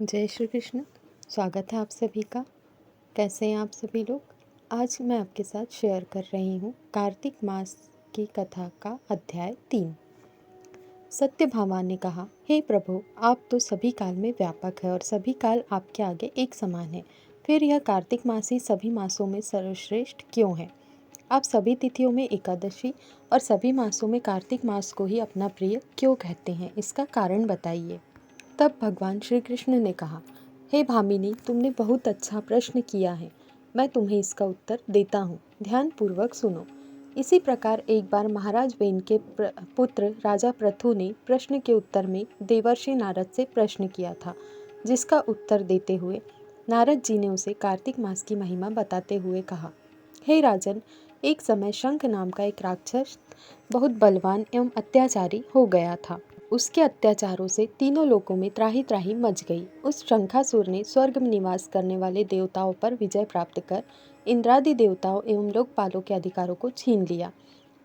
जय श्री कृष्ण। स्वागत है आप सभी का। कैसे हैं आप सभी लोग। आज मैं आपके साथ शेयर कर रही हूँ कार्तिक मास की कथा का अध्याय 3। सत्यभामा ने कहा, हे प्रभु, आप तो सभी काल में व्यापक है और सभी काल आपके आगे एक समान है। फिर यह कार्तिक मास ही सभी मासों में सर्वश्रेष्ठ क्यों है? आप सभी तिथियों में एकादशी और सभी मासों में कार्तिक मास को ही अपना प्रिय क्यों कहते हैं? इसका कारण बताइए। तब भगवान श्री कृष्ण ने कहा, हे भामिनी, तुमने बहुत अच्छा प्रश्न किया है। मैं तुम्हें इसका उत्तर देता हूँ। ध्यान पूर्वक सुनो। इसी प्रकार एक बार महाराज वेन के पुत्र राजा पृथु ने प्रश्न के उत्तर में देवर्षि नारद से प्रश्न किया था, जिसका उत्तर देते हुए नारद जी ने उसे कार्तिक मास की महिमा बताते हुए कहा, हे राजन, एक समय शंख नाम का एक राक्षस बहुत बलवान एवं अत्याचारी हो गया था। उसके अत्याचारों से तीनों लोकों में त्राही त्राही मच गई। उस शंखासुर ने स्वर्ग में निवास करने वाले देवताओं पर विजय प्राप्त कर इंद्रादि देवताओं एवं लोकपालों के अधिकारों को छीन लिया।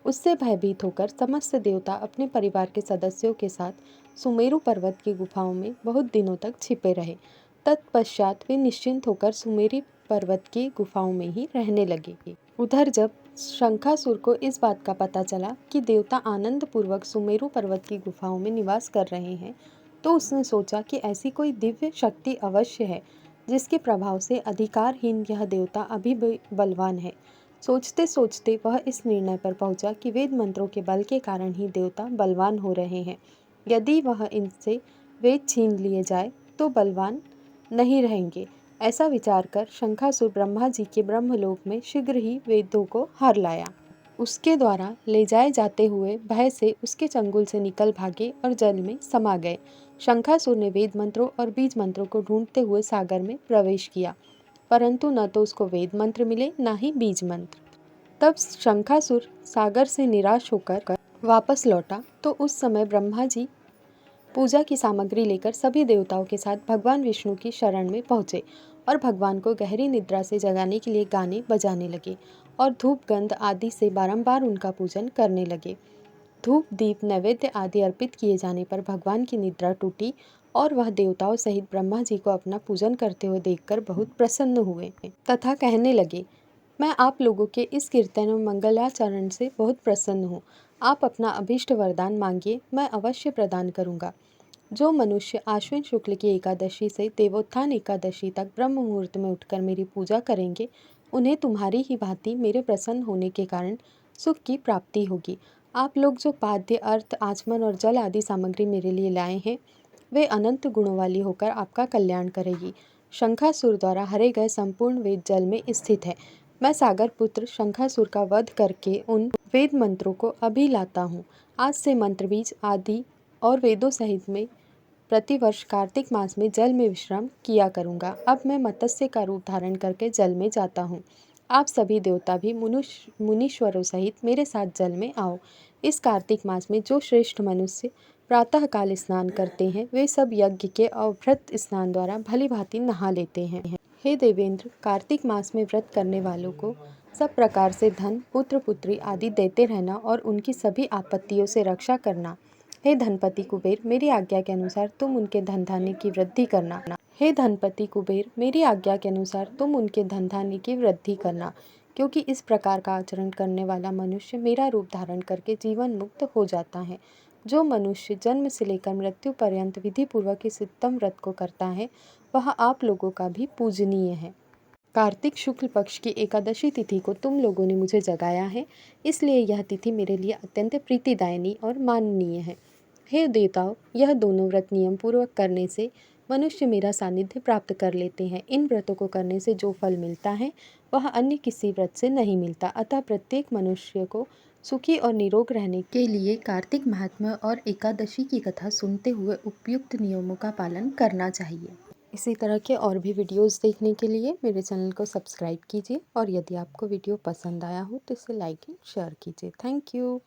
उससे भयभीत होकर समस्त देवता अपने परिवार के सदस्यों के साथ सुमेरु पर्वत की गुफाओं में बहुत दिनों तक छिपे रहे। तत्पश्चात वे निश्चिंत होकर सुमेरु पर्वत की गुफाओं में ही रहने लगे। उधर जब शंखासुर को इस बात का पता चला कि देवता आनंद पूर्वक सुमेरु पर्वत की गुफाओं में निवास कर रहे हैं, तो उसने सोचा कि ऐसी कोई दिव्य शक्ति अवश्य है जिसके प्रभाव से अधिकारहीन यह देवता अभी भी बलवान है। सोचते सोचते वह इस निर्णय पर पहुंचा कि वेद मंत्रों के बल के कारण ही देवता बलवान हो रहे हैं। यदि वह इनसे वेद छीन लिए जाए तो बलवान नहीं रहेंगे। ऐसा विचार कर शंखासुर ब्रह्मा जी के ब्रह्मलोक में शीघ्र ही वेदों को हर लाया। उसके द्वारा ले जाए जाते हुए भय से उसके चंगुल से निकल भागे और जल में समा गए। शंखासुर ने वेद मंत्रों और बीज मंत्रों को ढूंढते हुए सागर में प्रवेश किया, परंतु न तो उसको वेद मंत्र मिले न ही बीज मंत्र। तब शंखासुर सागर से निराश होकर वापस लौटा तो उस समय ब्रह्मा जी पूजा की सामग्री लेकर सभी देवताओं के साथ भगवान विष्णु की शरण में पहुंचे और भगवान को गहरी निद्रा से जगाने के लिए गाने बजाने लगे और धूप गंध आदि से बारंबार उनका पूजन करने लगे। धूप दीप नैवेद्य आदि अर्पित किए जाने पर भगवान की निद्रा टूटी और वह देवताओं सहित ब्रह्मा जी को अपना पूजन करते हुए देखकर बहुत प्रसन्न हुए तथा कहने लगे, मैं आप लोगों के इस कीर्तन और मंगलाचरण से बहुत प्रसन्न हूँ। आप अपना अभीष्ट वरदान मांगिए, मैं अवश्य प्रदान करूँगा। जो मनुष्य आश्विन शुक्ल की एकादशी से देवोत्थान एकादशी तक ब्रह्म मुहूर्त में उठकर मेरी पूजा करेंगे, उन्हें तुम्हारी ही भांति मेरे प्रसन्न होने के कारण सुख की प्राप्ति होगी। आप लोग जो पाद्य अर्थ आचमन और जल आदि सामग्री मेरे लिए लाए हैं, वे अनंत गुणों वाली होकर आपका कल्याण करेगी। शंखासुर द्वारा हरे गए संपूर्ण वेद जल में स्थित है। मैं सागर पुत्र शंखासुर का वध करके उन वेद मंत्रों को अभी लाता हूँ। आज से मंत्र बीज आदि और वेदों सहित में प्रतिवर्ष कार्तिक मास में जल में विश्राम किया करूँगा। अब मैं मत्स्य का रूप धारण करके जल में जाता हूँ। आप सभी देवता भी मुनीश्वरों सहित मेरे साथ जल में आओ। इस कार्तिक मास में जो श्रेष्ठ मनुष्य प्रातःकाल स्नान करते हैं, वे सब यज्ञ के अवभृत स्नान द्वारा भली भांति नहा लेते हैं। हे देवेंद्र, कार्तिक मास में व्रत करने वालों को सब प्रकार से धन, पुत्र पुत्री आदि देते रहना और उनकी सभी आपत्तियों से रक्षा करना। हे धनपति कुबेर, मेरी आज्ञा के अनुसार तुम उनके धन धान्य की वृद्धि करना। हे धनपति कुबेर, मेरी आज्ञा के अनुसार तुम उनके धन धान्य की वृद्धि करना, क्योंकि इस प्रकार का आचरण करने वाला मनुष्य मेरा रूप धारण करके जीवन मुक्त हो जाता है। जो मनुष्य जन्म से लेकर मृत्यु पर्यंत विधि पूर्वक इस उत्तम व्रत को करता है, वह आप लोगों का भी पूजनीय है। कार्तिक शुक्ल पक्ष की एकादशी तिथि को तुम लोगों ने मुझे जगाया है, इसलिए यह तिथि मेरे लिए अत्यंत प्रीतिदायिनी और माननीय है। हे देवताओं, यह दोनों व्रत नियम पूर्वक करने से मनुष्य मेरा सानिध्य प्राप्त कर लेते हैं। इन व्रतों को करने से जो फल मिलता है वह अन्य किसी व्रत से नहीं मिलता। अतः प्रत्येक मनुष्य को सुखी और निरोग रहने के लिए कार्तिक महात्म्य और एकादशी की कथा सुनते हुए उपयुक्त नियमों का पालन करना चाहिए। इसी तरह के और भी वीडियोस देखने के लिए मेरे चैनल को सब्सक्राइब कीजिए और यदि आपको वीडियो पसंद आया हो तो इसे लाइक एंड शेयर कीजिए। Thank you.